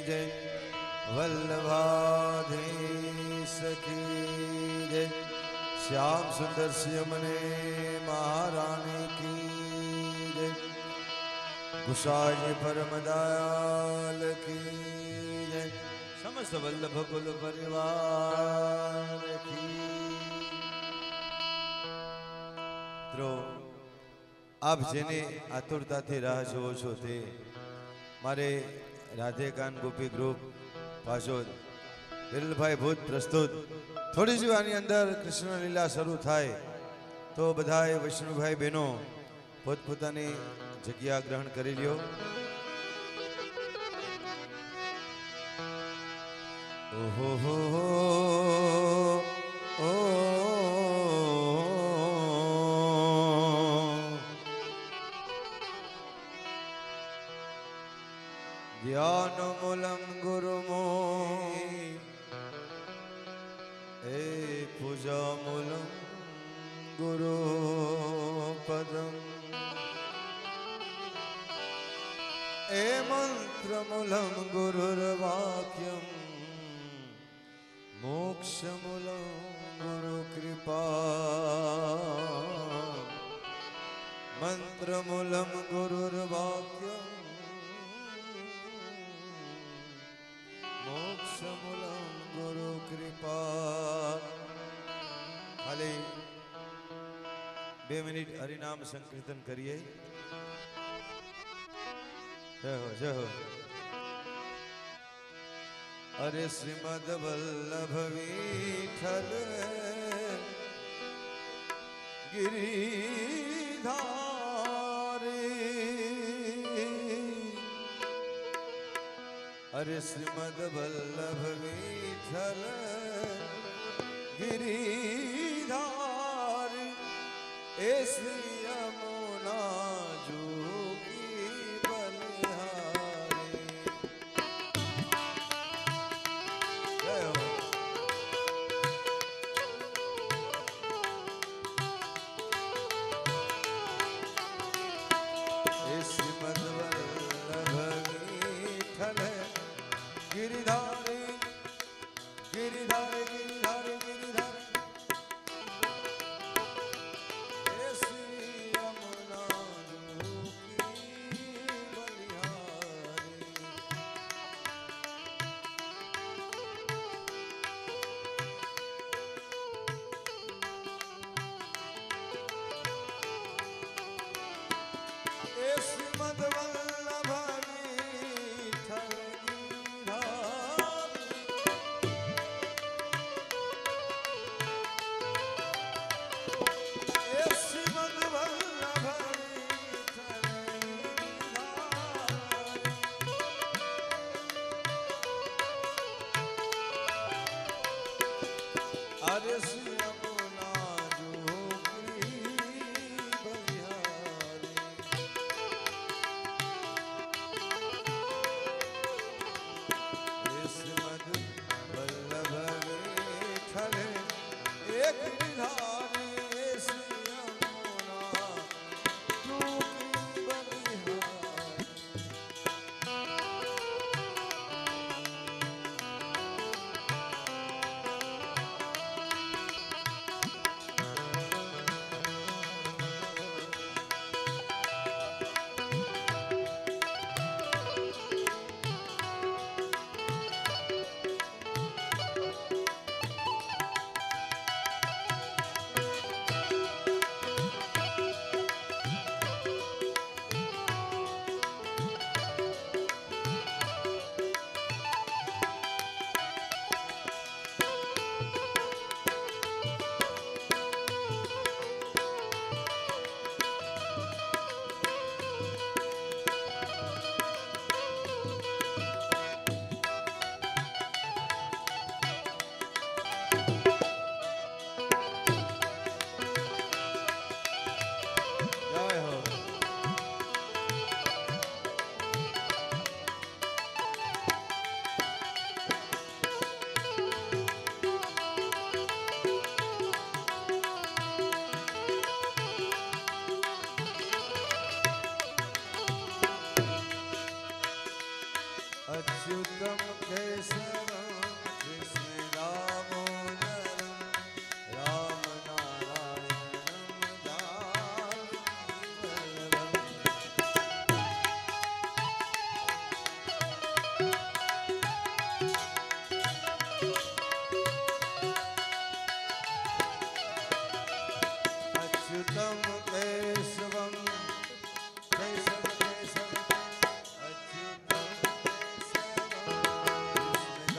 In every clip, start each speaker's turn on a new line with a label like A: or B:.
A: जय वल्लभाधीश की जय श्याम सुंदर सियमने महारानी की जय गुसाई परम दयाल की जय समस्त वल्लभ कुल परिवार की। आप जेने आतुरताथी राह जोवो छो ते मारे राधेकान गोपी ग्रुप पाछोद विरलभाई भूत प्रस्तुत थोड़ी जी वानी अंदर कृष्ण लीला शुरू थाय तो बधाए वैष्णुभाई बहनों पोतपोतानी जग्या ग्रहण करी ल्यो। ओहो हो ओ ज्ञान मूलम गुरुमो ए पूजा मूलम गुरु पदम ए मंत्र मूलम गुरुर्वाक्यम मोक्ष मूलम गुरु कृपा मंत्र मूलम गुरुर्वाक्यम मोक्ष मूलम गुरु कृपा। खाली 2 मिनिट हरिनाम संकीर्तन करिए। जय हो जय हो। अरे श्रीमद वल्लभ विठल गिरिधारी अरे श्रीमद वल्लभ विठल गिरिधारी ए श्री यमुना जोगी बलिहारी। जय हो। ए श्रीमद वल्लभ विठल गिरिधारी गिरिधारी गिरिधारी गिरिधारी ए श्री यमुना जोगी बलिहारी। ए श्रीमद वल्लभ विठल गिरिधारी अच्युतम केशवम कृष्ण दामोदरम राम नारायणम दामोदरम अच्युतम केशवम केशव केशव अच्युतम केशवम Krishna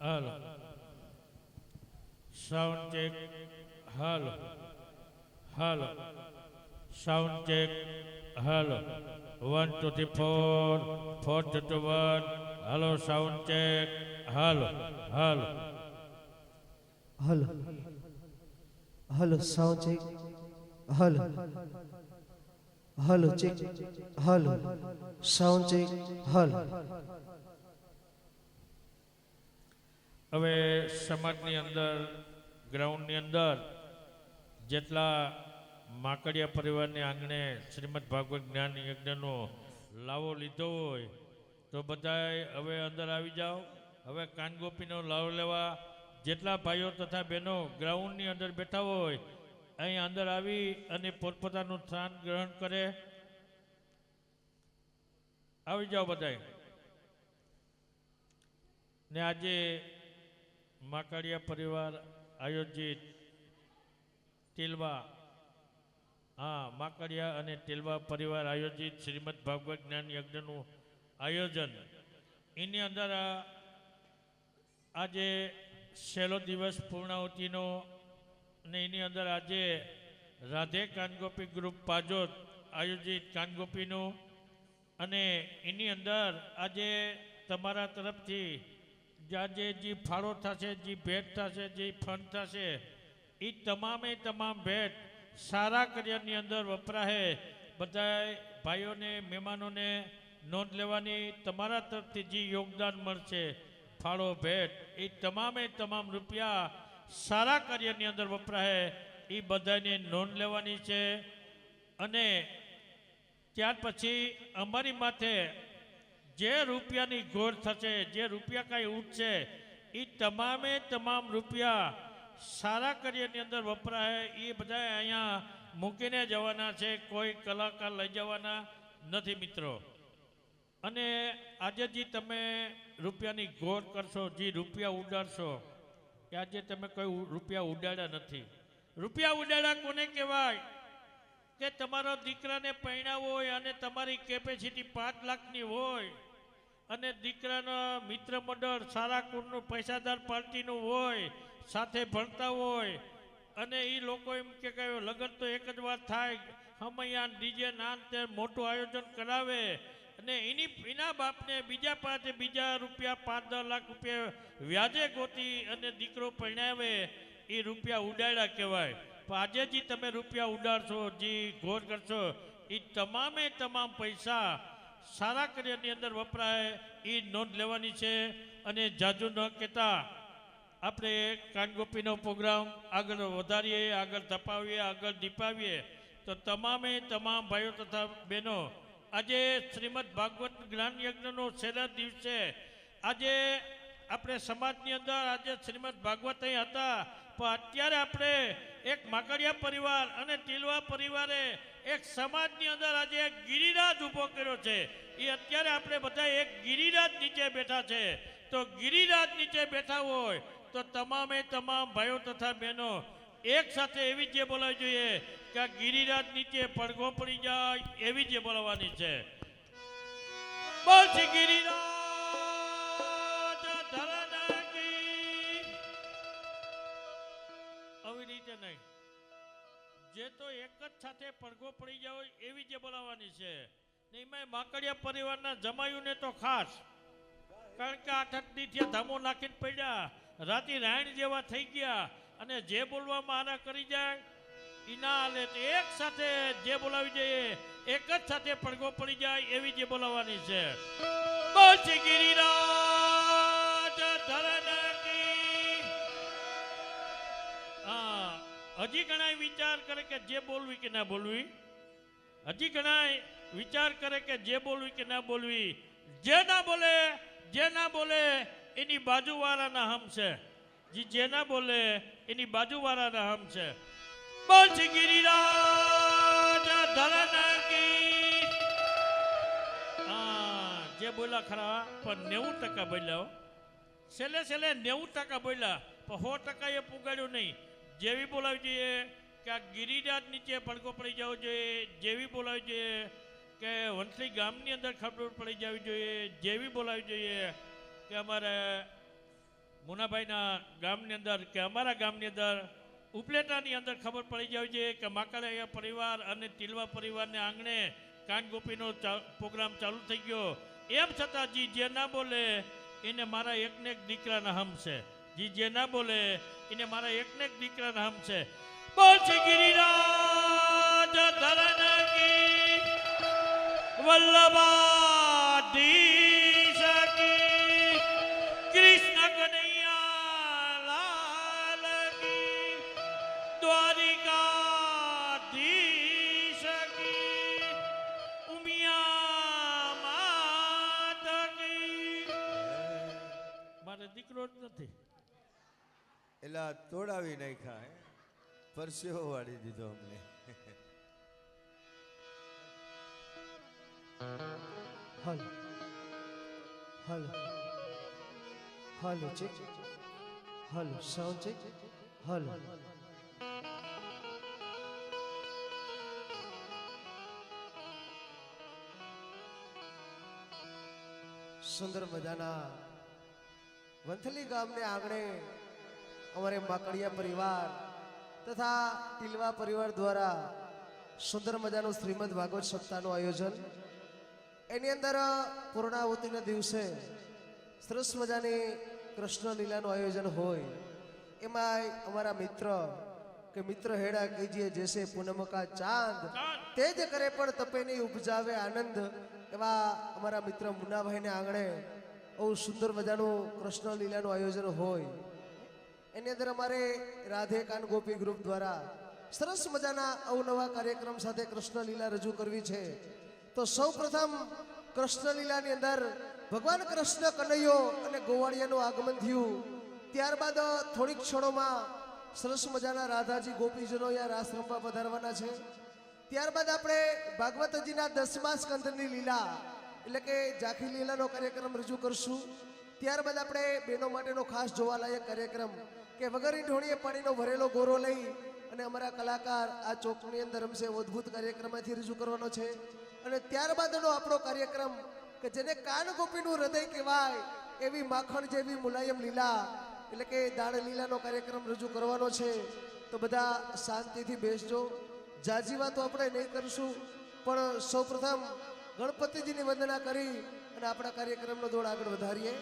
B: hello sound check hello hello sound check hello 1 2 3 4 4 2 1 hello sound check hello hello
C: hello hello sound check hello hello check hello sound check hello.
B: હવે સમાજની અંદર ગ્રાઉન્ડની અંદર જેટલા માકડિયા પરિવારની આંગણે શ્રીમદ ભાગવત જ્ઞાન યજ્ઞનો લાવો લીધો હોય તો બધાય હવે અંદર આવી જાઓ. હવે કાનગોપીનો લાવો લેવા જેટલા ભાઈઓ તથા બહેનો ગ્રાઉન્ડની અંદર બેઠા હોય અહીં અંદર આવી અને પોતપોતાનું સ્થાન ગ્રહણ કરે. આવી જાઓ બધાય. ને આજે માકડિયા પરિવાર આયોજિત ટીલવા માકડિયા અને ટીલવા પરિવાર આયોજિત શ્રીમદ ભાગવત જ્ઞાન યજ્ઞનું આયોજન એની અંદર આજે છેલ્લો દિવસ પૂર્ણાહુતિનો અને એની અંદર આજે રાધે કાનગોપી ગ્રુપ પાજોદ આયોજિત કાનગોપીનું અને એની અંદર આજે તમારા તરફથી આજે જે ફાળો થશે, જે ભેટ થશે, જે ફંડ થશે એ તમામે તમામ ભેટ સારા કાર્યની અંદર વપરાશે. બધા ભાઈઓને મહેમાનોને નોંધ લેવાની તમારા તરફથી જે યોગદાન મળશે ફાળો ભેટ એ તમામે તમામ રૂપિયા સારા કાર્યની અંદર વપરાશે એ બધાને નોંધ લેવાની છે. અને ત્યાર પછી અમારી માથે જે રૂપિયાની ગોળ થશે, જે રૂપિયા કાંઈ ઉઠશે એ તમામે તમામ રૂપિયા સારા કાર્યની અંદર વપરાય એ બધા અહીંયા મૂકીને જવાના છે. કોઈ કલાકાર લઈ જવાના નથી મિત્રો. અને આજે જે તમે રૂપિયાની ગોળ કરશો, જે રૂપિયા ઉડાડશો કે આજે તમે કોઈ રૂપિયા ઉડાડ્યા નથી. રૂપિયા ઉડાડ્યા કોને કહેવાય? કે તમારો દીકરાને પરણાવો હોય અને તમારી કેપેસિટી 5 લાખની હોય અને દીકરાના મિત્ર મંડળ સારા કુળનું પૈસાદાર પાર્ટીનું હોય, સાથે ભણતા હોય અને એ લોકો એમ કે લગ્ન તો એક જ વાર થાય, હમૈયા ડીજે નાન તે મોટું આયોજન કરાવે અને એના બાપને બીજા પાસે બીજા રૂપિયા 5-10 લાખ રૂપિયા વ્યાજે ગોતી અને દીકરો પરણાવે એ રૂપિયા ઉડાડ્યા કહેવાય. પણ આજે જે તમે રૂપિયા ઉડાડશો, જે ઘોર કરશો એ તમામે તમામ પૈસા સારા કાર્યની અંદર વપરાય એ નોંધ લેવાની છે. અને જાજુ ન કહેતા આપણે કાનગોપીનો પ્રોગ્રામ આગળ વધારીએ, આગળ ધપાવીએ, આગળ દીપાવીએ. તો તમામે તમામ ભાઈઓ તથા બહેનો આજે શ્રીમદ ભાગવત જ્ઞાન યજ્ઞનો છેલ્લા દિવસે આજે આપણે સમાજની અંદર આજે શ્રીમદ ભાગવત અહીં હતા, પણ અત્યારે આપણે એક માકડિયા પરિવાર અને ટીલવા પરિવારે એક સમાજની અંદર આજે એક ગિરિરાજ ઊભો કર્યો છે. એ અત્યારે આપણે બધા એક ગિરિરાજ નીચે બેઠા છે. તો ગિરિરાજ નીચે બેઠા હોય તો તમામે તમામ ભાઈઓ તથા બહેનો એક સાથે એવી જે બોલાવી જોઈએ કે આ ગિરિરાજ નીચે પડઘો પડી જાય એવી જે બોલાવવાની છે. બોલ શ્રી ગિરિરાજ ધરાના કી. આવી રીતે નહીં, જે તો એક જ સાથે પડઘો પડી જાય એવી જે બોલાવવાની છે. એમાં માકડિયા પરિવારના જમાયુને તો ખાસ, કારણ કે 8 દીથી ધામો નાખીને પડ્યા, રાતી રાયણ જેવા થઈ ગયા અને જે બોલવામાં આના કરી જાય એના હાલે એક સાથે જે બોલાવી જઈએ એક જ સાથે પડઘો પડી જાય એવી જે બોલાવવાની છે. બોલ શ્રી ગિરિરાજ ધરાના કી. હજી ઘણા વિચાર કરે કે જે બોલવી કે ના બોલવી, હજી ઘણા વિચાર કરે કે જે બોલવી કે ના બોલવી. જે ના બોલે એની બાજુવાળાના હમ છે. જે ના બોલે એની બાજુવાળાના હમ છે. બોલ શ્રી ગિરિરાજ ધરાના કી. જે બોલ્યા ખરા પણ 90% બોલ્યા. છેલ્લે 90% બોલ્યા પણ 100% એ પુગાડ્યું નહીં. જેવી બોલાવી જોઈએ કે આ ગિરિરાજ નીચે પડઘો પડી જવો જોઈએ, જેવી બોલાવી જોઈએ કે વંથલી ગામની અંદર ખબર પડી જવી જોઈએ, જેવી બોલાવી જોઈએ કે અમારે મુનાભાઈના ગામની અંદર કે અમારા ગામની અંદર ઉપલેટાની અંદર ખબર પડી જાય છે કે માકાળિયા પરિવાર અને તિલવા પરિવારને આંગણે કાનગોપીનો પ્રોગ્રામ ચાલુ થઈ ગયો. એમ છતાં જી જે ના બોલે એને મારા એકને એક દીકરાના હમ છે. જી જે ના બોલે એને મારા એકને એક દીકરાના હમ છે. બોલ છે ગિરિરાજ ધરણ કી વલ્લભાધીશ કી કૃષ્ણ કનૈયા લાલ કી દ્વારિકાધીશ કી ઉમિયા માત કી. મારે દીકરો જ નથી.
A: એલા તોડાવી નાખ્યા હે, પરસેવો વાળી દીધો અમને.
C: Hello hello hello check hello sound check hello. સુંદર મજાના વંથલી ગામને આંગણે અમારે માકડિયા પરિવાર તથા ટીલવા પરિવાર દ્વારા સુંદર મજાનું શ્રીમદ ભાગવત સપ્તાહનું આયોજન. એની અંદર પૂર્ણાહુતિના દિવસે સરસ મજાની કૃષ્ણ લીલાનું આયોજન હોય. એમાં અમારા મિત્ર હેડા કીજીએ જૈસે પૂનમ કા ચાંદ તે જ કરે પણ તપે નહીં ઉપજાવે આનંદ. એવા અમારા મિત્ર મુન્નાભાઈને આંગણે બહુ સુંદર મજાનું કૃષ્ણ લીલાનું આયોજન હોય. એની અંદર અમારે રાધે કાન ગોપી ગ્રુપ દ્વારા સરસ મજાના અવનવા કાર્યક્રમ સાથે કૃષ્ણ લીલા રજૂ કરવી છે. તો સૌ પ્રથમ કૃષ્ણ લીલાની અંદર ભગવાન કૃષ્ણ કનૈયો અને ગોવાળિયાનું આગમન થયું. ત્યારબાદ થોડીક ક્ષણોમાં સરસ મજાના રાધાજી ગોપીજનો અહીંયા રાસ રમવા પધારવાના છે. ત્યારબાદ આપણે ભાગવતજીના 10મા સ્કંદની લીલા એટલે કે ઝાંખી લીલાનો કાર્યક્રમ રજૂ કરશું. ત્યારબાદ આપણે બહેનો માટેનો ખાસ જોવાલાયક કાર્યક્રમ કે વગરની ઢોળીએ પાણીનો ભરેલો ગોરો લઈ અને અમારા કલાકાર આ ચોકની અંદર રમશે અદ્ભુત કાર્યક્રમમાંથી રજૂ કરવાનો છે. અને ત્યારબાદનો આપણો કાર્યક્રમ કે જેને કાન ગોપીનું હૃદય કહેવાય એવી માખણ જેવી મુલાયમ લીલા એટલે કે દાણ લીલાનો કાર્યક્રમ રજૂ કરવાનો છે. તો બધા શાંતિથી બેસજો. જાજી વાતો આપણે નહીં કરશું, પણ સૌપ્રથમ ગણપતિજીની વંદના કરી અને આપણા કાર્યક્રમનો દોડ આગળ વધારીએ.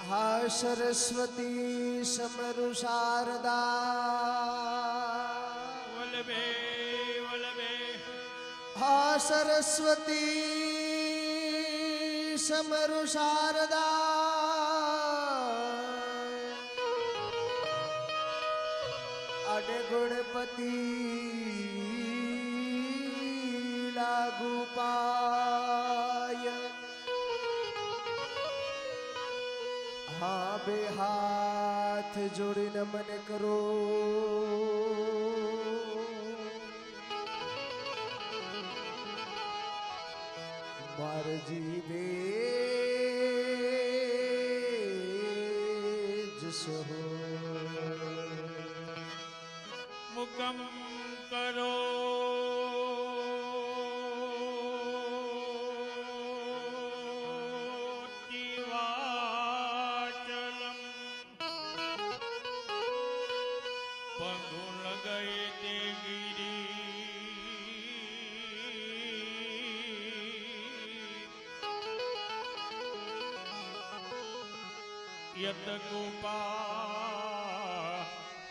C: હા સરસ્વતી સમરુ શારદા
B: વલ્લભે વલ્લભે.
C: હા સરસ્વતી સમરુ શારદા અને ગણપતિ લાગુ પાય. હા બે હાથ જોડીને મને કરો મારજી બે જસો
B: મુકમ કરો દિવાચલમ પગુલ ગયે તે ગિરી યત ગોપા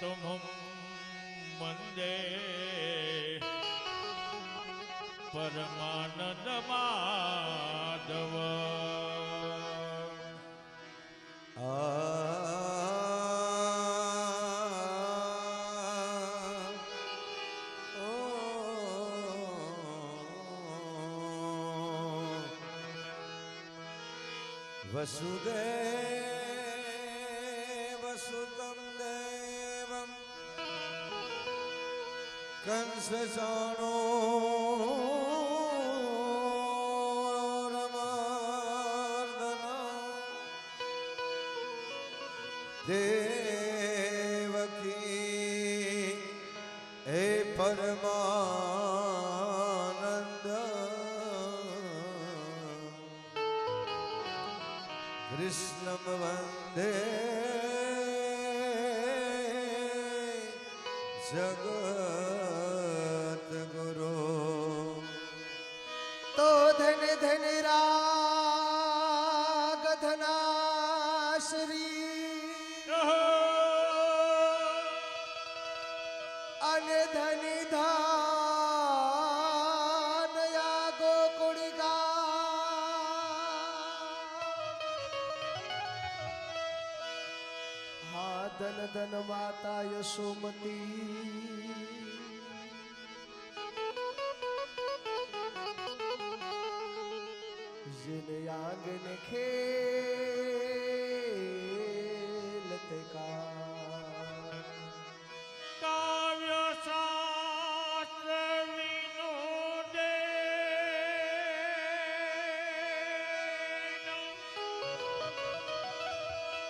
B: તુમ મંદે પરમાનંદ માધવ.
A: વસુદેવ સુતમ દેવમ કંસ ચાણો દેવકી હે પરમાનંદ કૃષ્ણમ વંદે જગત ગુરુ.
C: તો ધન ધન રાગ ધનાશ્રી અને ધની ધાન યા ગોકુળિકા હા ધન ધન માતા યશોમતી जिन आंगन खेलते का
B: કાવ્ય શાસ્ત્ર વિનોદે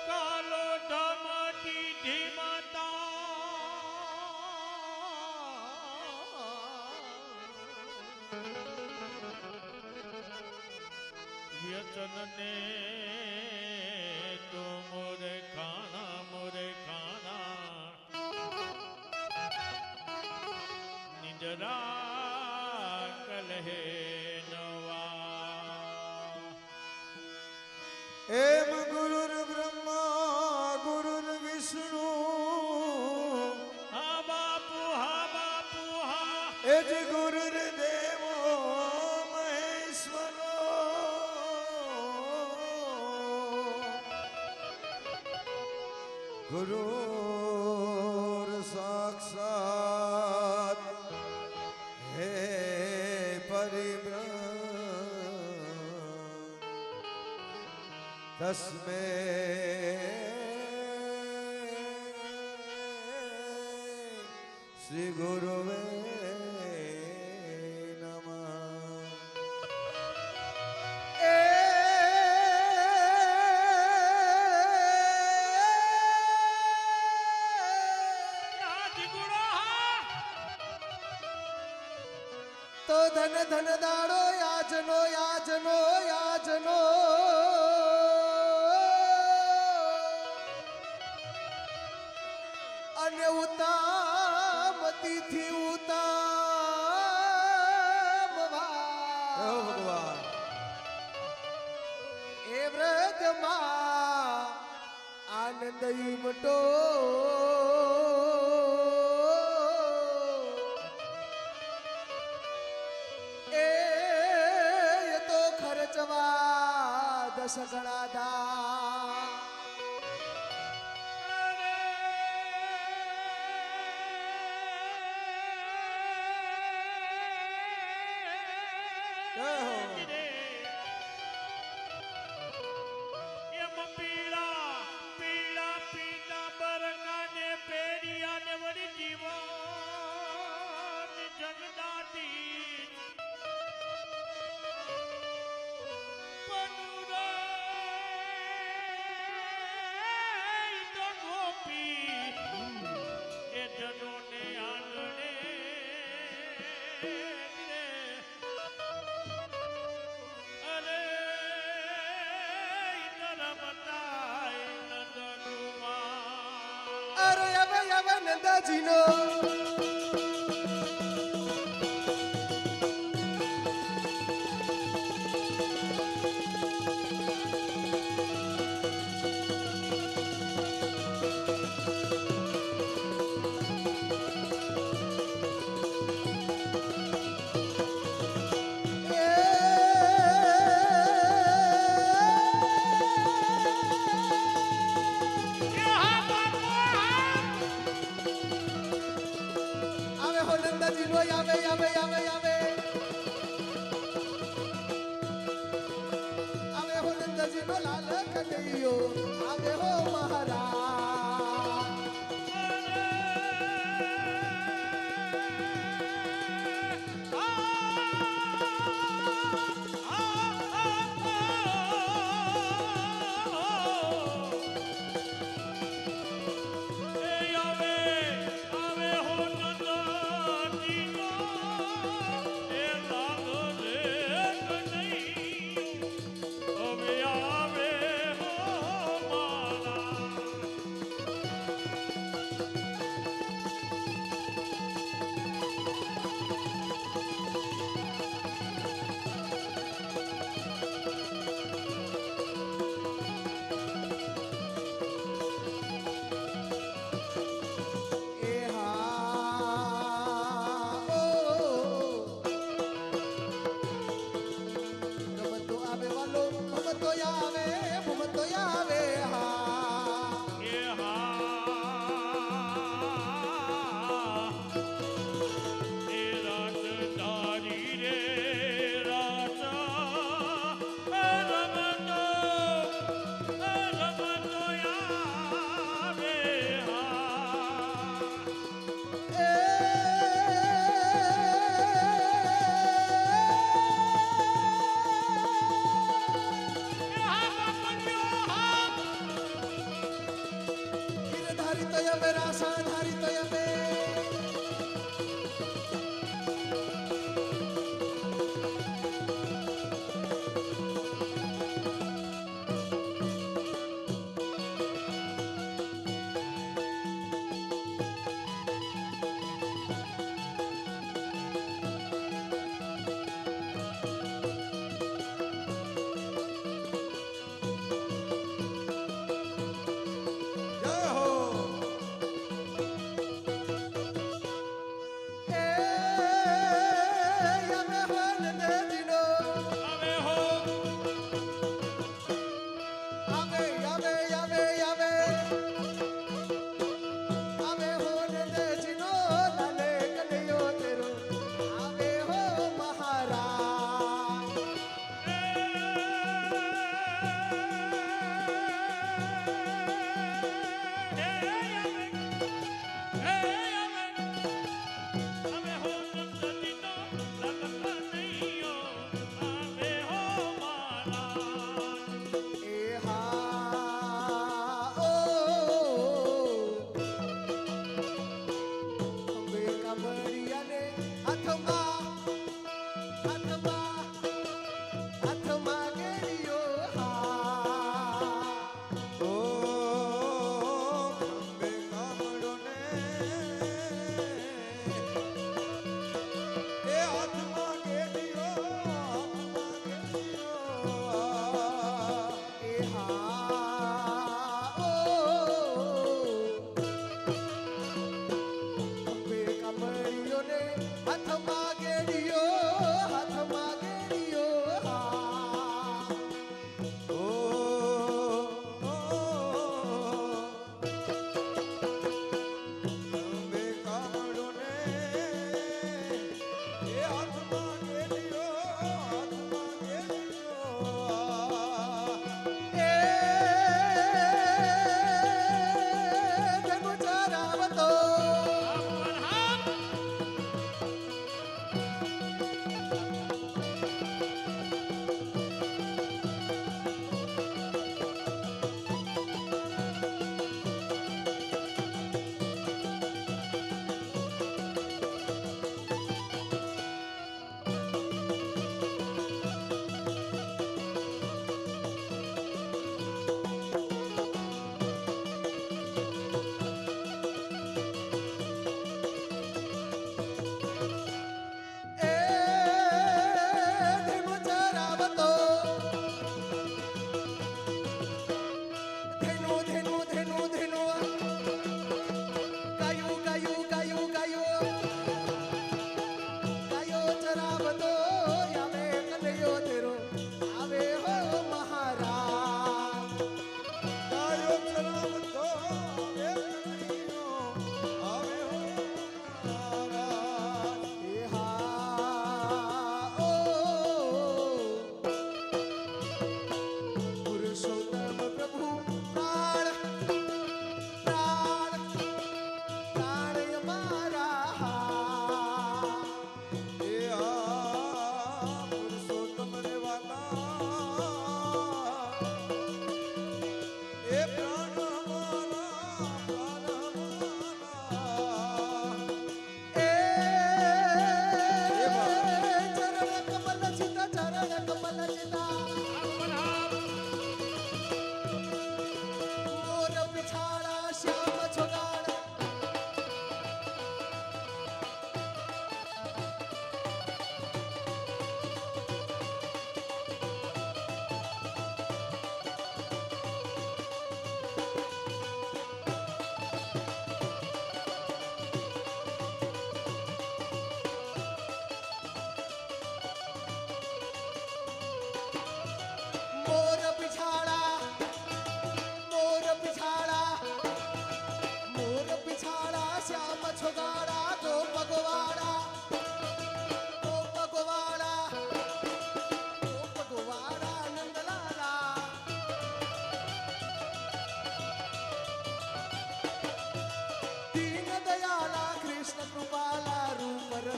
B: કાલો ધમતી ધીમતા વ્યસન ને તો મોરે ખાના નિજરા કલહે નવા.
A: એમ ગુરુર બ્રહ્મા ગુરુર વિષ્ણુ
B: હા બાપુ હા
A: એ જ ગુરુર દેવો મહેશ્વરો. ગુરુર સાક્ષાત હે પરિબ્રહ્મ તસ્મે શ્રી ગુરુવે નમઃ.
C: તો ધન ધન દાડો યાજનો યાજનો યાજનો અને ઉતામ તિથિ ઉતામ
A: હે ભગવાન
C: એ વ્રજમાં આનંદ ઉમટો એ તો ખર્ચવા 10 ગણા દા
B: એમ પીળા પીળા પીતાંબર કાને પેરિયા ને વળી જીવન જગદાતી પનુરાય તો ગોપી એ જનોને આંગણે અરે નરમતાય નંદકુમાર.
C: અરે હવે હવે નંદાજીનો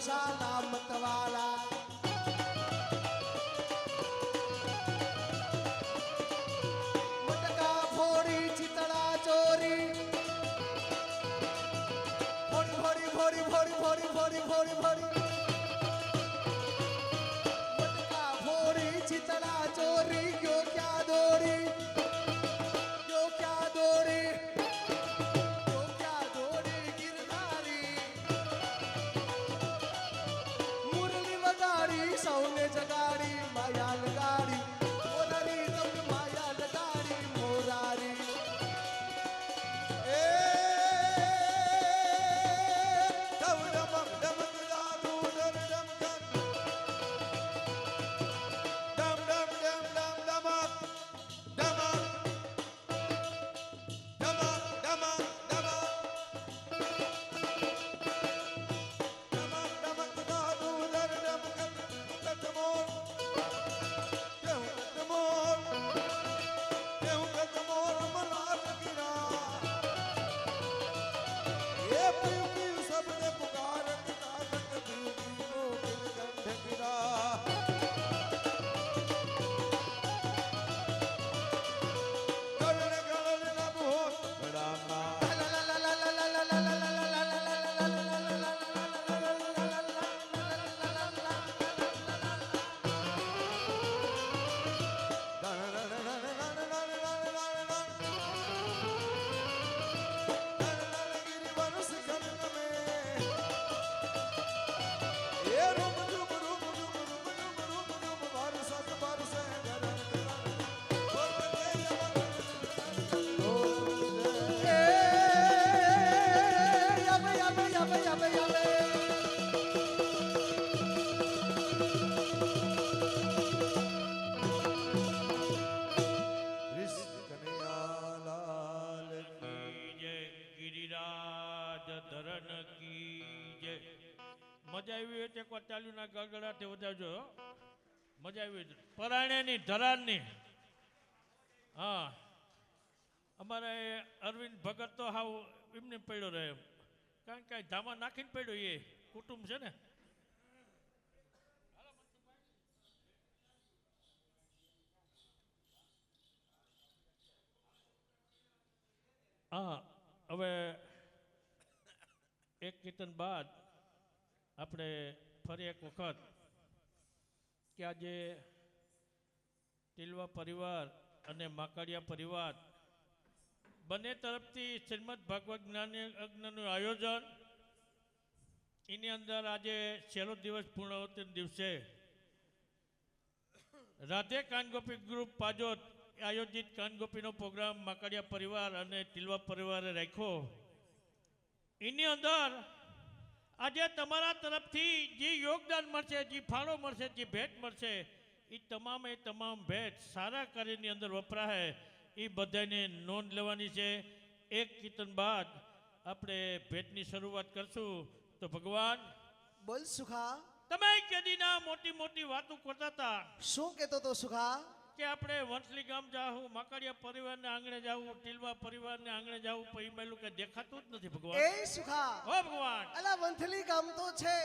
C: સલામત વાલા મટકા ફોડી ચિતળા ચોરી ફોડી ફોડી ફોડી ફોડી ફોડી ફોડી ફોડી ફોડી મટકા ફોડી ચિતળા ચોરી ગયો ક્યાં દોડી ગયો ક્યાં દોડી ગયો ક્યાં દોડી ગિરનારી મુરલી વગાડી સૌને જગાડી માયા લગાડી મોરારી તમને માયા લગાડી મોરારી
A: એ ડમ ડમ ડમ દાદુ ડમ ડમ ડમ ડમ ડમ ડમ ડમ ડમ ડમ દાદુ ડમ ડમ કટમોર કટમોર કટમોર મલાર ગિરા એ પીયું પીયું સબને પુકાર તાકત પીયું પીયું ગંધ ગિરા ગળને ગળને નબો ગળામાં
B: કી જય ગિરિરાજ ધરન કી જય મજા આવી હોય તો એકવાર ચાલ્યુના ગળગળાથી વધાવજો હો. મજા આવી હોય તો. પરાયણેની ધરારની હા અમારે અરવિંદ ભગત તો હાવ એમને પડ્યો રહે એમ. કારણ કે ધામા નાખીને પડ્યો એ કુટુંબ છે ને હા હવે એક કીર્તન બાદ આપણે ફરી એક વખત કે આજે ટીલવા પરિવાર અને માકડિયા પરિવાર બંને તરફથી શ્રીમદ ભાગવત જ્ઞાન યજ્ઞનું આયોજન એની અંદર આજે છેલ્લો દિવસ પૂર્ણાવતીના દિવસે રાધે કાનગોપી ગ્રુપ પાજોત આયોજિત કાનગોપીનો પ્રોગ્રામ માકડિયા પરિવાર અને ટીલવા પરિવારે રાખ્યો. એની અંદર આજે તમારા તરફથી જે યોગદાન મળશે, જે ફાળો મળશે, જે ભેટ મળશે, એ તમામ ભેટ સારા કાર્યની અંદર વપરાય એ બધાને નોંધ લેવાની છે. એક કીર્તન બાદ આપણે ભેટની શરૂઆત કરશું. તો ભગવાન
C: બોલ સુખા
B: તમે કેદીના મોટી મોટી વાતો કરતા હતા
C: શું કહેતો તો સુખા
B: કે આપણે વંથલી ગામ જાવું, માકડિયા પરિવારને આંગણે જાવું, ટીલવા પરિવારને આંગણે જાવું, પછી મેલું કે દેખાતું જ નથી ભગવાન.
C: એ સુખા
B: હો ભગવાન
C: અલા વંથલી ગામ તો છે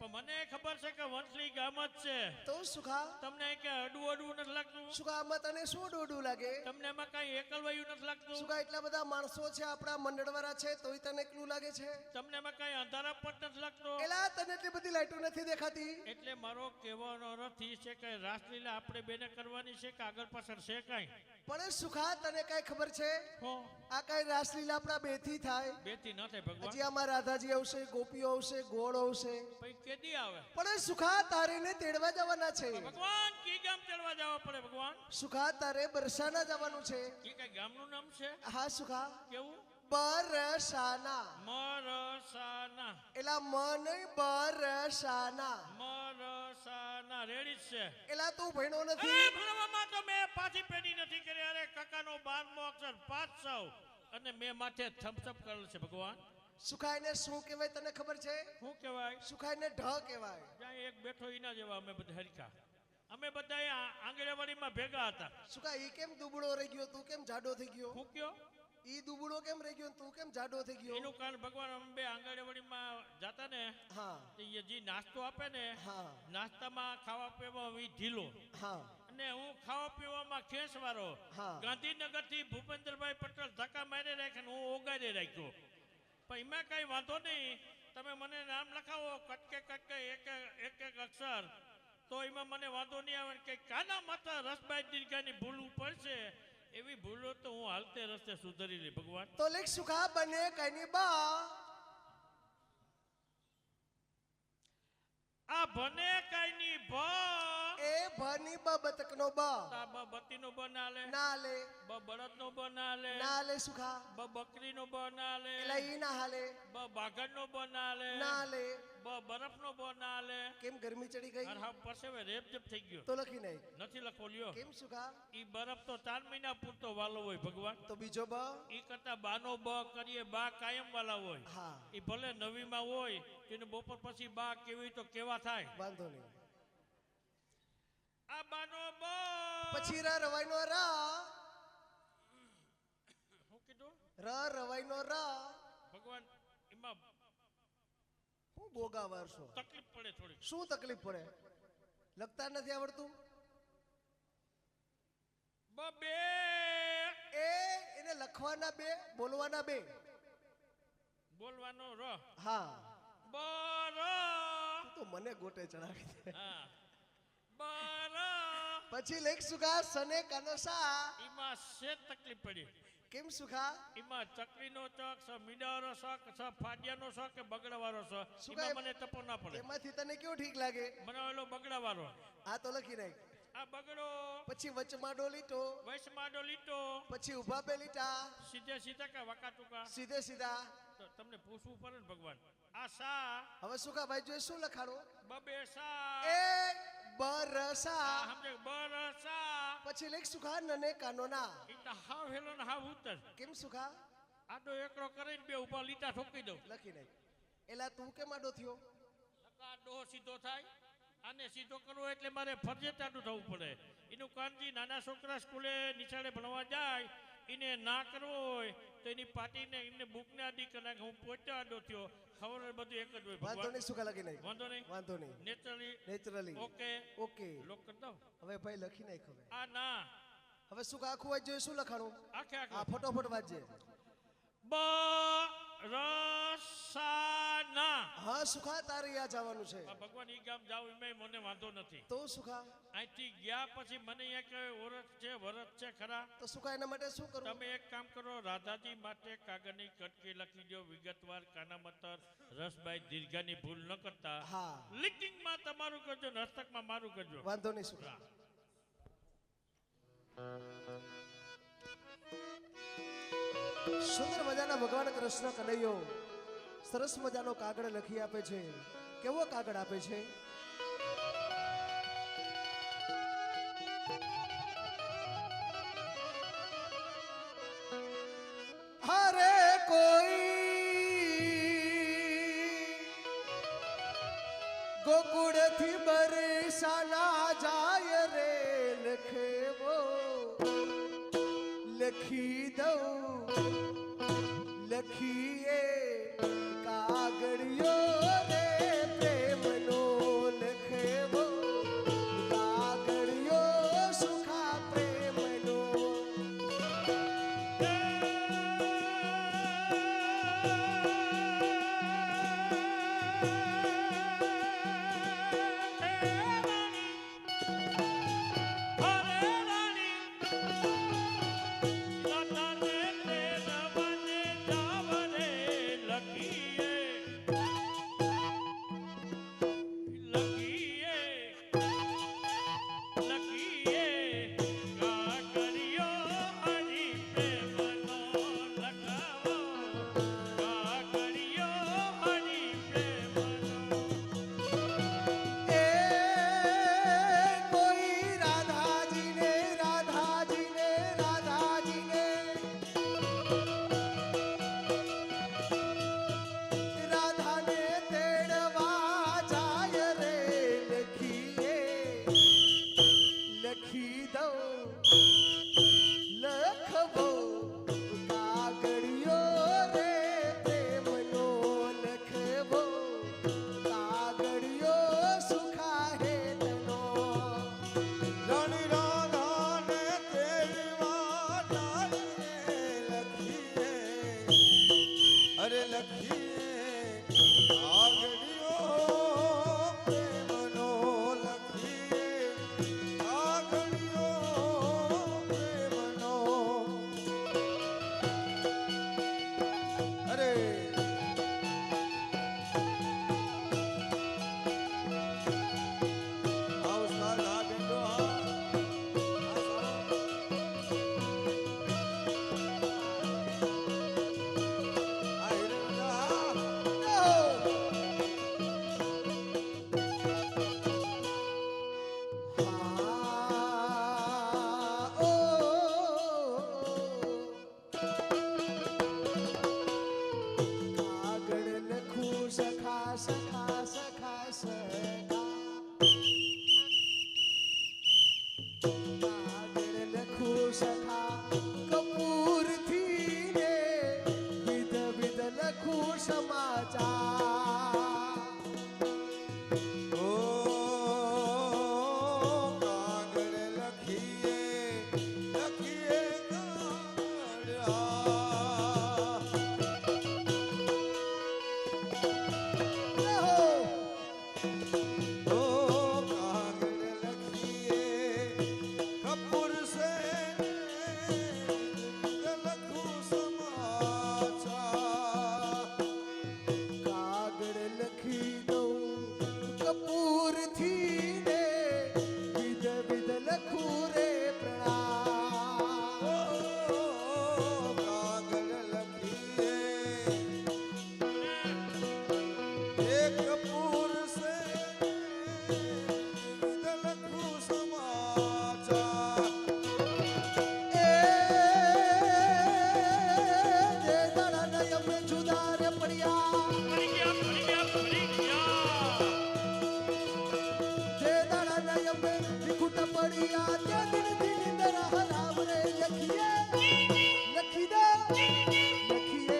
B: પણ મને ખબર છે કે વંથલી ગામ જ છે.
C: તો સુખા
B: તમને કે અડવું નથી લાગતું?
C: સુખા આમાં તને શું ડોડું લાગે
B: તમને એમાં કઈ એકલવાયું નથી લાગતું?
C: સુખા એટલા બધા માણસો છે આપણા મંડળવાળા છે તોય તને એકલું લાગે છે
B: તમને એમાં કઈ અંધારા પણ નથી લાગતો?
C: એલા તને એટલી બધી લાઈટો નથી દેખાતી
B: એટલે મારો કહેવાનો અર્થ એ છે કે રાસલીલા આપણે બેને કરવાની છે કે આગળ પાછળ છે કઈ?
C: પણ સુખા તને કઈ ખબર છે
B: હો
C: આ કઈ રાસલીલા આપણા બેથી થાય
B: બેથી ન થાય ભગવાન.
C: હજી આમાં રાધાજી આવશે, ગોપીઓ આવશે, ગોળ આવશે,
B: પછી કેદી આવે
C: પણ સુખા તારે ને તેડવા જવાના છે
B: ભગવાન? કી ગામ ચડવા જવા પડે ભગવાન?
C: સુખા તારે બરસાના જવાનું છે.
B: કી કઈ ગામનું નામ છે?
C: હા સુખા
B: કેવું?
C: બરસાના
B: મરસાના.
C: એલા મન બરસાના
B: મરસાના રેડી જ છે.
C: એલા તું ભણ્યો
B: અરે
C: નથી
B: ભણવામાં તો મેં પાછી પેઢી નથી કરી. અરે કાકાનો 12મો અક્ષર 500 અને મેં માથે થમ્સ અપ કરેલ છે ભગવાન.
C: સુખાઈને શું કહેવાય તને ખબર છે?
B: શું કહેવાય?
C: સુખાઈને ઢ કહેવાય.
B: જ્યાં એક બેઠો એના જેવા અમે બધા હરખા. અમે બધા આંગણવાડીમાં ભેગા હતા.
C: સુખા ઈ કેમ દુબળો રહી ગયો, તું કેમ જાડો થઈ ગયો?
B: શું કયો?
C: ઈ દુબળો કેમ રહી ગયો ને તું કેમ જાડો થઈ ગયો?
B: એનું કારણ ભગવાન અંબે આંગણવાડીમાં જાતા ને
C: હા
B: તો એ જે નાસ્તો આપે ને
C: હા
B: નાસ્તામાં ખાવા પીવામાં હું ઢીલો
C: હા
B: અને હું ખાવા પીવામાં ખેસવાળો
C: હા.
B: ગાંધીનગર થી ભૂપેન્દ્રભાઈ પટેલ ધક્કા મારી રાખ્યા ને હું ઓગાડી રાખ્યો પણ એમાં કઈ વાંધો નહીં તમે મને નામ લખાવો કટકે કટકે એક એક અક્ષર તો એમાં મને વાંધો નહીં આવે કે કાના માતા રસબાઈ દીર્ઘાની ભૂલ પડશે એવી ભૂલો તો હું હાલતે રસ્તે સુધારી લે ભગવાન.
C: તો લેખ સુખા બને કઈની બા
B: આ બને કાઈની ભ
C: એ ભની બ બતકનો બ
B: તા બ બતીનો બ ના લે
C: ના લે
B: બ બળદનો બ ના લે
C: ના લે સુખા
B: બ બકરીનો બ ના લે
C: એલા ઈ ના હાલે
B: બ બાગડનો બ ના લે
C: ના લે
B: બ બરફનો બ ના લે
C: કેમ ગરમી ચડી ગઈ
B: અરે હા પરસેવે રેપ જેપ થઈ ગયો
C: તો લખી નહીં
B: નથી લખો લ્યો
C: કેમ સુખા
B: ઈ બરફ તો 4 મહિના પૂરતો વાલો હોય ભગવાન
C: તો બીજો બ
B: ઈ કરતા બાનો બ કરીએ બા કાયમ વાલા હોય
C: હા
B: ઈ ભલે નવીમાં હોય તેને બપોર પછી બા કેવી તો કેવા થાય
C: વાંધો નહીં
B: આ બાનો બ
C: પછી ર રવાઈનો ર
B: શું કીધું
C: ર રવાઈનો ર
B: ભગવાન એમાં
C: હું બોગા વારસો
B: તકલીફ પડે થોડી
C: શું તકલીફ પડે લખતા નથી આવડતું
B: બે
C: એ એને લખવાના બે બોલવાના બે
B: બોલવાનો ર
C: હા
B: બર
C: તું તો મને ગોટે ચડાવી દે
B: હા બર
C: પછી લેખ સુખા સને કનસા
B: એમાં શેત તકલીફ પડી
C: કેમ સુખા
B: એમાં ચકલીનો ચક સ મીંડાવાનો શક સ ફાડિયાનો શક કે બગડાવાળો શક
C: શું
B: એમાં
C: કાંઈ-
B: મને ટપો ના પડે
C: એમાંથી તને કેવું ઠીક લાગે
B: મને ઓલો બગડાવાળો
C: આ તો લખી નાખ
B: આ બગડો
C: પછી વચમાં ડોલીટો
B: વૈશમાડો લીટો
C: પછી ઉભા બે લીટા
B: સીધે સીધા કે વાકા ટૂંકા
C: સીધે સીધા
B: તો તમને પૂછવું પડે ને ભગવાન આ સા
C: હવે સુખા ભાઈ જોઈએ શું લખાણું
B: બબે સા
C: એ બરસા
B: આ સમજે બરસા
C: પછી લેખ સુખા નને કાનોના
B: ઈ તો હાવ હેલો ને હાવ ઉતર
C: કેમ સુખા
B: આડો એકડો કરીને બે ઉભા લીટા ઠોકી દઉં
C: લખી નાખ એલા તું કેમ આડો થયો
B: નકા ડોહ સીધો થાય આને સીધો કરવો એટલે મારે ફરજિયાત થવું પડે એનું કાનજી નાના છોકરા સ્કૂલે નિશાળે ભણવા જાય એને ના કરવો હોય તો એની પાટીને એમને બુકને આદી કરી નાખે હું પોતે આડો થયો ખબર બધું એક જ હોય
C: વાંધો
B: ભગવાન
C: નહીં સુખા લખી નાખ
B: વાંધો નહીં
C: વાંધો નહીં
B: નેચરલી
C: નેચરલી
B: ઓકે
C: ઓકે
B: લોક કરી દઉં
C: હવે ભાઈ લખી નાખ હવે
B: આ ના
C: હવે સુખા આખું વાંચ જોઈએ શું લખાણું
B: આખે
C: આ
B: આખે
C: ફટોફટ વાંચજે
B: બરસાના
C: હા સુખા તારે યા જવાનું છે
B: આ ભગવાન ઈ ગામ જાવ એમાં મને વાંધો નથી
C: તો સુખા
B: અહીંથી ગયા પછી મને અહીંયા કઈ ઓરત છે વરત છે ખરા
C: તો સુખા એના માટે શું કરવું
B: તમે એક કામ કરો રાધાજી માટે કાગળની કટકી લખી દો વિગતવાર કાનામતર રસબાઈ દીર્ઘાની ભૂલ ન કરતા
C: હા
B: લિખિતમાં તમારું કરજો ને હસ્તકમાં મારું કરજો
C: વાંધો નહીં સુખા સુંદર મજાના ભગવાન કૃષ્ણ કનૈયો સરસ મજાનો કાગળ લખી આપે છે કેવો કાગળ આપે છે હરે કોઈ ગોકુળ થી બરસાના જાય રે લખેવો લખી દઉં લખીએ કાગળિયો રે પ્રેમનો લખેવો કાગળિયો સુખા પ્રેમનો લખી દઉં લખવો કરું રે પ્રણામ
A: કાગળ લખીએ એક પુરુષે લખું સમાચાર
C: એ જે દાડા નય અમે જુદા રે પડ્યા જે દાડા નય અમે વિખુટ પડ્યા તે દિન દિન દર હરાવ રે લખીએ લખી દે લખીએ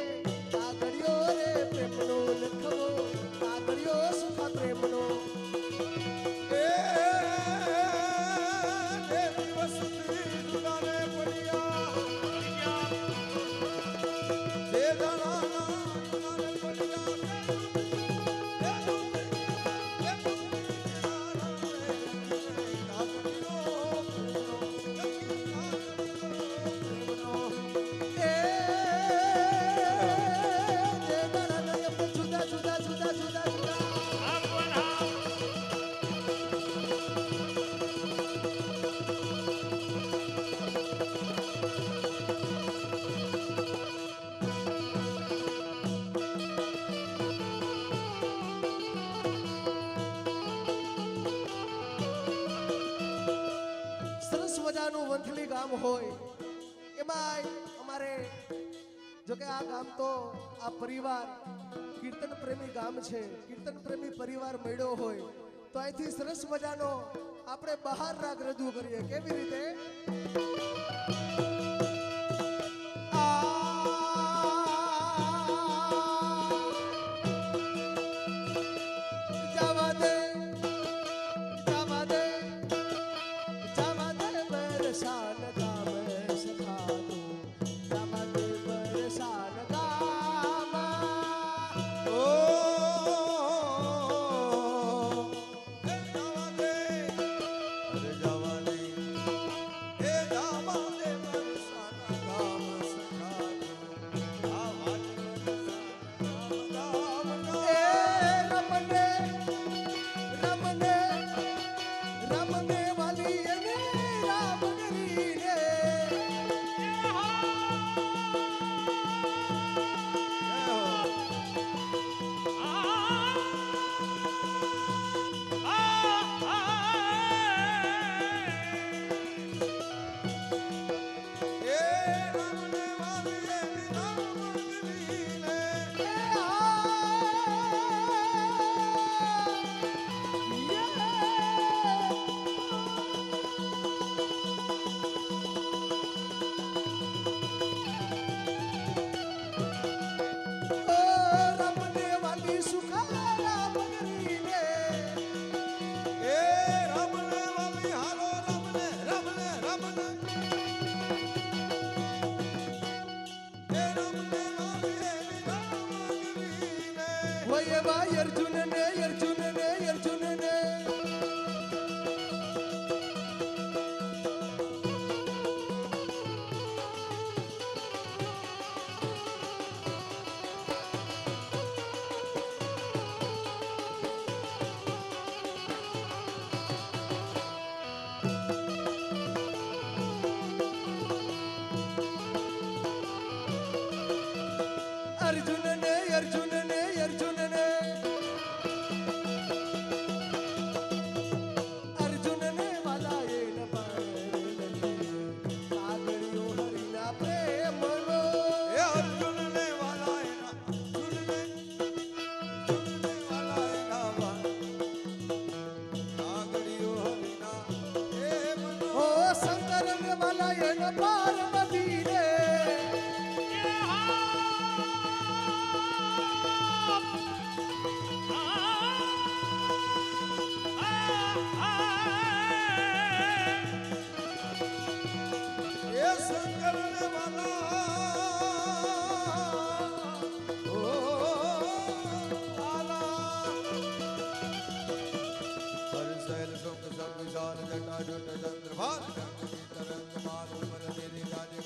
C: કાગળિયો રે પ્રેમનો લખવો કાગળિયો સુખ પ્રેમનો
A: એ દિવસથી જુદાને પડ્યા જે દાડાના જુદાને
C: એ જે દાડા નય અમે જુદા જુદા જુદા જુદા જુદા સરસ મજાનું વંથલી ગામ હોય એમાં અમારે જો કે આ ગામ તો આ પરિવાર કીર્તન પ્રેમી ગામ છે કીર્તન પ્રેમી પરિવાર મળ્યો હોય તો અહીંથી સરસ મજાનો આપણે બહાર રાગ રજૂ કરીએ કેવી રીતે જવા દે જવા દે જવા દે બરસાન ગામ સખાતો જવા દે બરસાન ગામ
A: ઓ જવા દે અરે જવા દે એ જવા દે બરસાના ગામ સખાતો આ વાત ગામ
C: એ રમને રમને રમને વાલી એને રામગરી રે
A: એ રામને વાલી એની રામગીરીને
C: રમને વાલી સુખા રામગરી રે
A: એ રામને વાલી હાલો રામને રામને રામને એ રામને વાલી એની રામગીરીને
C: વય ભાઈ અર્જુન ને અર્જુન ને અર્જુન ને અર્જુન ને અર્જુન ને અર્જુન ને અર્જુન ને વાલા એ ન કાગળિયો હરિના પ્રેમનો
A: એ અર્જુનને વાલા એના અર્જુનને વાલા એના કાગળિયો હરિના એ મનો
C: ઓ શંકર ને વાલા એ ન પાર્વતી રે
A: એ શંકરને વાલા ઓ વાલા હરસૈલ સુખ સંગ વિશાલ જટા જટ ચંદ્રભાન તરંગ માલ પર તેરી ગાજે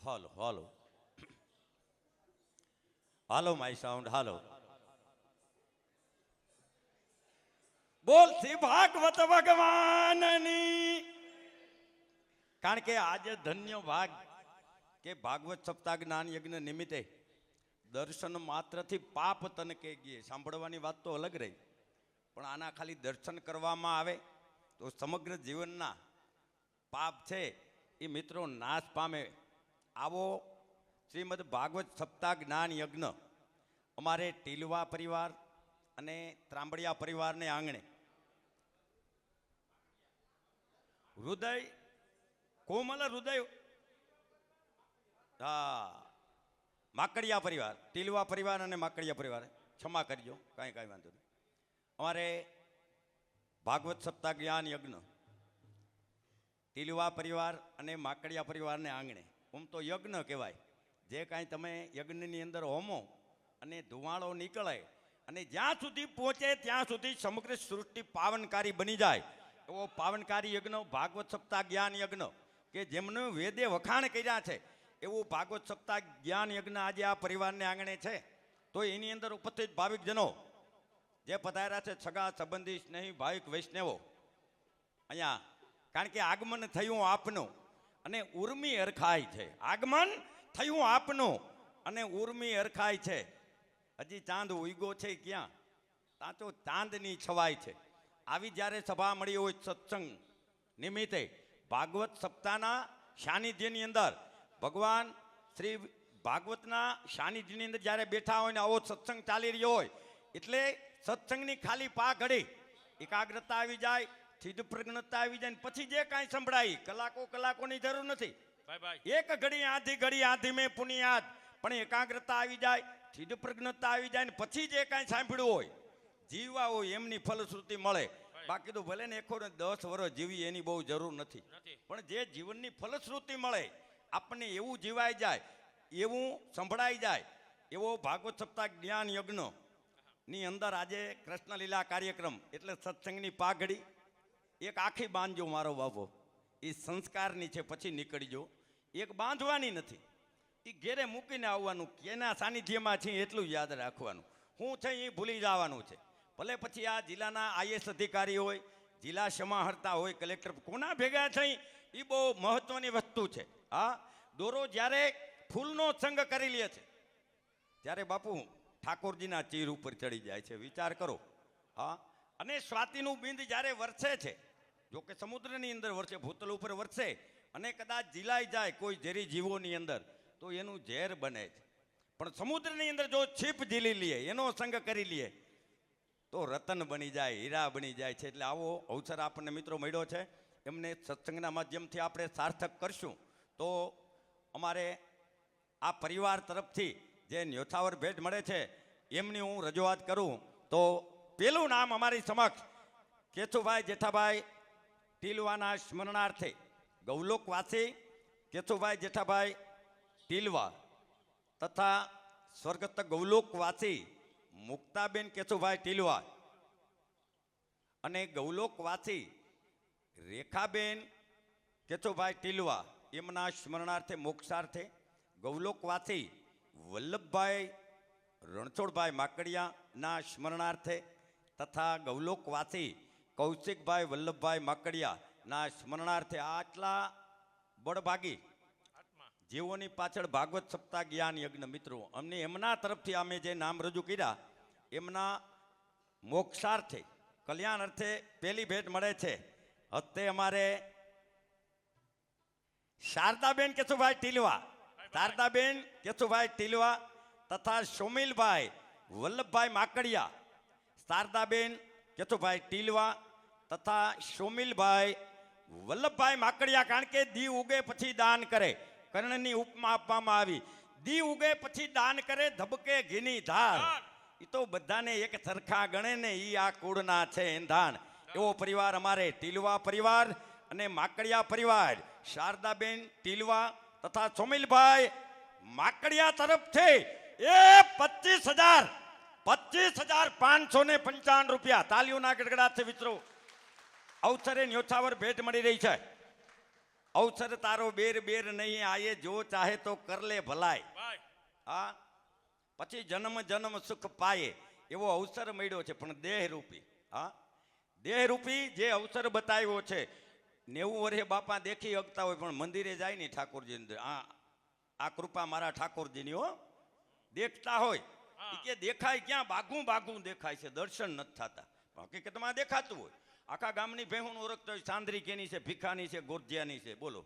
D: હાલો હાલો હાલો માય સાઉન્ડ હાલો. બોલ શ્રી ભાગવત ભગવાનની. કારણ કે આજે ધન્ય ભાગ કે ભાગવત સપ્તાહ જ્ઞાન યજ્ઞ નિમિત્તે દર્શન માત્રથી પાપ તનકે ગયે. સાંભળવાની વાત તો અલગ રહી, પણ આના ખાલી દર્શન કરવામાં આવે તો સમગ્ર જીવનના પાપ છે એ મિત્રો નાશ પામે. આવો શ્રીમદ ભાગવત સપ્તાહ જ્ઞાન યજ્ઞ અમારે ટીલવા પરિવાર અને ત્રાંબડિયા પરિવારને આંગણે હૃદય કોમલ હૃદય હા માકડિયા પરિવાર, ટીલવા પરિવાર અને માકડિયા પરિવાર, ક્ષમા કરજો, કાંઈ વાંધો નહીં. અમારે ભાગવત સપ્તાહ જ્ઞાન યજ્ઞ ટીલવા પરિવાર અને માકડિયા પરિવારને આંગણે. આમ તો યજ્ઞ કહેવાય. જે કાંઈ તમે યજ્ઞની અંદર હોમો અને ધુવાળો નીકળે અને જ્યાં સુધી પહોંચે ત્યાં સુધી સમગ્ર સૃષ્ટિ પાવનકારી બની જાય એવો પાવનકારી યજ્ઞ ભાગવત સપ્તાહ જ્ઞાન યજ્ઞ કે જેમનું વેદે વખાણ કર્યા છે એવું ભાગવત સપ્તાહ જ્ઞાન યજ્ઞ આજે આ પરિવારને આંગણે છે. તો એની અંદર ઉપસ્થિત ભાવિકજનો જે પધાર્યા છે, સગા સંબંધી સ્નેહી ભાવિક વૈષ્ણવો અહીંયા, કારણ કે આગમન થયું આપનું અને ઉર્મી હરખાય છે. આગમન થયું આપનું અને ઉર્મી હરખાય છે. હજી ચાંદ ઉગ્યો છે ક્યાં? ત્યાં તો ચાંદની છવાય છે. આવી જ્યારે સભા મળી હોય સત્સંગ નિમિત્તે ભાગવત સપ્તાહના સાનિધ્યની અંદર ભગવાન શ્રી ભાગવતના સાનિધ્યની અંદર જ્યારે બેઠા હોય ને આવો સત્સંગ ચાલી રહ્યો હોય એટલે સત્સંગની ખાલી પા ઘડી એકાગ્રતા આવી જાય, સ્થિત પ્રજ્ઞતા આવી જાય, પછી જે કાંઈ સંભળાય કલાકોની જરૂર નથી. એક ઘડી આધી મેં પુનિયાદ, પણ એકાગ્રતા આવી જાય, સ્થિત પ્રજ્ઞતા આવી જાય ને પછી જે કાંઈ સાંભળ્યું હોય જીવવા હોય એમની ફલશ્રુતિ મળે. બાકી તો ભલે ને 10 વર્ષ જીવી એની બહુ જરૂર નથી, પણ જે જીવનની ફલશ્રુતિ મળે આપણને એવું જીવાઈ જાય, એવું સંભળાઈ જાય એવો ભાગવત સપ્તાહ જ્ઞાન યજ્ઞ ની અંદર આજે કૃષ્ણ લીલા કાર્યક્રમ એટલે સત્સંગની પાઘડી એક આખી બાંધજો મારો બાપો. એ સંસ્કારની છે, પછી નીકળજો. એક બાંધવાની નથી, એ ઘેરે મૂકીને આવવાનું. કેના સાનિધ્યમાં છે એટલું યાદ રાખવાનું. હું છે એ ભૂલી જવાનું છે. ભલે પછી આ જિલ્લાના આઈએસ અધિકારી હોય, જિલ્લા સમાહર્તા હોય, કલેક્ટર કોના ભેગા થઈ એ બહુ મહત્વની વસ્તુ છે. હા, દોરો જ્યારે ફૂલનો સંગ કરી લે છે ત્યારે બાપુ ઠાકોરજીના ચીર ઉપર ચડી જાય છે. વિચાર કરો. હા, અને સ્વાતિનું બિંદ જ્યારે વરસે છે, જો કે સમુદ્રની અંદર વરસે, ભૂતલ ઉપર વરસે અને કદાચ ઝીલાઈ જાય કોઈ ઝેરી જીવોની અંદર તો એનું ઝેર બને છે. પણ સમુદ્રની અંદર જો છીપ ઝીલી લે, એનો સંગ કરી લે તો રતન બની જાય, હીરા બની જાય છે. એટલે આવો અવસર આપણને મિત્રો મળ્યો છે, એમને સત્સંગના માધ્યમથી આપણે સાર્થક કરશું. તો અમારે આ પરિવાર તરફથી જે ન્યોછાવર ભેટ મળે છે એમની હું રજૂઆત કરું તો પેલું નામ અમારી સમક્ષ કેશુભાઈ જેઠાભાઈ ટીલવાના સ્મરણાર્થે ગૌલોકવાસી કેશુભાઈ જેઠાભાઈ ટીલવા તથા સ્વર્ગસ્થ ગૌલોકવાસી મુક્તાબેન કેશુભાઈ ટીલવા અને ગૌલોકવાસી રેખાબેન કેશુભાઈ ટીલવા એમના સ્મરણાર્થે મોક્ષાર્થે ગૌલોકવાસી વલ્લભભાઈ રણછોડભાઈ માકડિયાના સ્મરણાર્થે તથા ગૌલોકવાસી કૌશિકભાઈ વલ્લભભાઈ માકડિયાના સ્મરણાર્થે આટલા બળભાગી જીવોની પાછળ ભાગવત સપ્તાહ જ્ઞાન યજ્ઞ મિત્રો અમને એમના તરફથી અમે જે નામ રજૂ કર્યા એમના મોક્ષાર્થે કલ્યાણ અર્થે પહેલી ભેટ મળે છે. હસ્તે અમારે શારદાબેન કેશુભાઈ ટીલવા, શારદાબેન કેશુભાઈ ટીલવા તથા સોમિલભાઈ વલ્લભભાઈ માકડિયા, શારદાબેન કેશુભાઈ ટીલવા તથા સોમિલભાઈ વલ્લભભાઈ માકડિયા. કારણ કે દી ઉગે પછી દાન કરે, કર્ણની ઉપમા આપવામાં આવી. દી ઉગે પછી દાન કરે, ધબકે ઘીની ધાર. એ તો બધાને એક સરખા ગણે ને એ આ કુળના છે એંધાણ. એવો પરિવાર અમારે ટીલવા પરિવાર અને માકડિયા પરિવાર, શારદાબેન ટીલવા તથા સોમિલભાઈ માકડિયા તરફથી એ 25,555 રૂપિયા તાલીઓના ગડગડાટથી મિત્રો અવસરે ન્યોછાવર ભેટ મળી રહી છે. અવસર તારો બેર બેર નહીં આયે, જો ચાહે તો કર લે ભલાય.
B: ભાઈ
D: હા, પછી જન્મ જન્મ સુખ પાયે એવો અવસર મળ્યો છે, પણ દેહરૂપી. હા, દેહરૂપી જે અવસર બતાવ્યો છે. 90 વર્ષે બાપા દેખી શકતા હોય, પણ મંદિરે જાય ને ઠાકોરજી અંદર, આ કૃપા મારા ઠાકોરજીની હો, દેખતા હોય. ઈ કે દેખાય ક્યાં? બાગું બાગું દેખાય છે, દર્શન નથી થતા. હકીકતમાં દેખાતું હોય. આખા ગામની ભેહું ઓળખતો હોય, ચાંદરી કેની છે, ભીખાની છે, ગોરજિયાની છે, બોલો.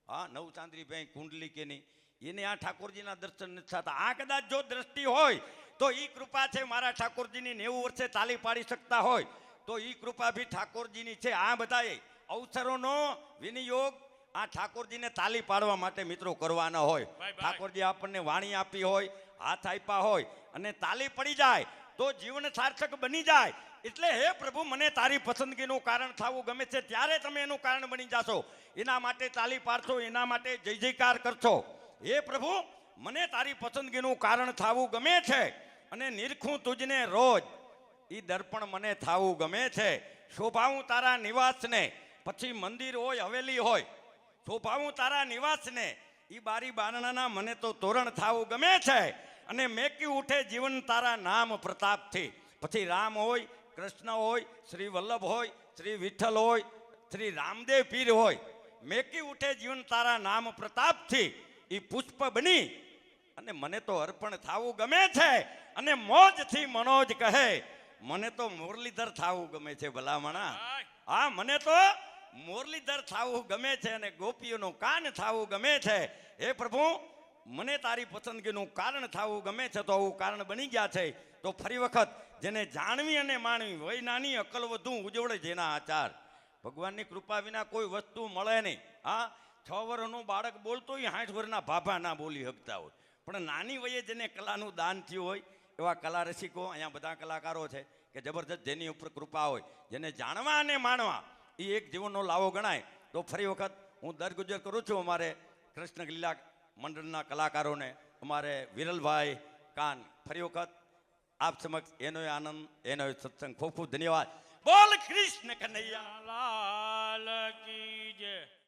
D: હા, 9 ચાંદરી ભેં, કુંડલી કેની, એને આ ઠાકોરજીના દર્શન નથી થતા. આ કદાચ જો દ્રષ્ટિ હોય તો ઈ કૃપા છે મારા ઠાકોરજીની. 90 વર્ષે તાલી પાડી શકતા હોય તો ઈ કૃપા બી ઠાકોરજીની છે. આ બધાએ અવસરોનો વિનિયોગ આ ઠાકોરજીને તાલી પાડવા માટે મિત્રો કરવાના હોય. ઠાકોરજી આપણને વાણી આપી હોય, હાથ આપ્યા હોય અને તાલી પડી જાય તો જીવન સાર્થક બની જાય. એટલે હે પ્રભુ, મને તારી પસંદગીનું કારણ થવું ગમે છે, ત્યારે તમે એનું કારણ બની જાશો. એના માટે તાલી પાડશો, એના માટે જય જયકાર કરશો. હે પ્રભુ, મને તારી પસંદગીનું કારણ થવું ગમે છે અને નિરખું તુજને રોજ, ઈ દર્પણ મને થવું ગમે છે. શોભાવું તારા નિવાસને, પછી મંદિર હોય હવેલી હોય, શોભાવું તારા નિવાસને, ઈ બારી બારણાના મને તો તોરણ થવું ગમે છે. અને મેકી ઉઠે જીવન તારા નામ પ્રતાપથી. પછી રામ હોય, કૃષ્ણ હોય, શ્રી વલ્લભ હોય, શ્રી વિઠ્ઠલ હોય, શ્રી રામદેવ પીર હોય, મેકી ઉઠે જીવન તારા નામ પ્રતાપથી. ઈ પુષ્પ બની અને મને તો અર્પણ થવું ગમે છે. અને મોજથી મનોજ કહે, મને તો મુરલીધર થવું ગમે છે ભલામણા. હા, મને તો મુરલીધર થવું ગમે છે અને ગોપીઓનો કાન થવું ગમે છે. હે પ્રભુ, મને તારી પસંદગીનું કારણ થવું ગમે છે. તો આવું કારણ બની ગયા છે. તો ફરી વખત જેને જાણવી અને માણવી, વય નાની અકલ વધુ ઉજવડે જેના આચાર. ભગવાનની કૃપા વિના કોઈ વસ્તુ મળે નહીં. હા, 6 વર્ષનું બાળક બોલતો હોય, 60 વર્ષના ભાભા ના બોલી શકતા હોય. પણ નાની વયે જેને કલાનું દાન થયું હોય એવા કલા રસિકો અહીંયા બધા કલાકારો છે કે જબરજસ્ત, જેની ઉપર કૃપા હોય, જેને જાણવા અને માણવા એ એક જીવનનો લાવો ગણાય. તો ફરી વખત હું દરગુજર કરું છું અમારે કૃષ્ણ લીલા મંડળના કલાકારોને, અમારે વિરલભાઈ કાન, ફરી વખત આપ સમક્ષ એનો આનંદ, એનો સત્સંગ. ખૂબ ખૂબ ધન્યવાદ. બોલ કૃષ્ણ કનૈયા
B: લાલ કી જય.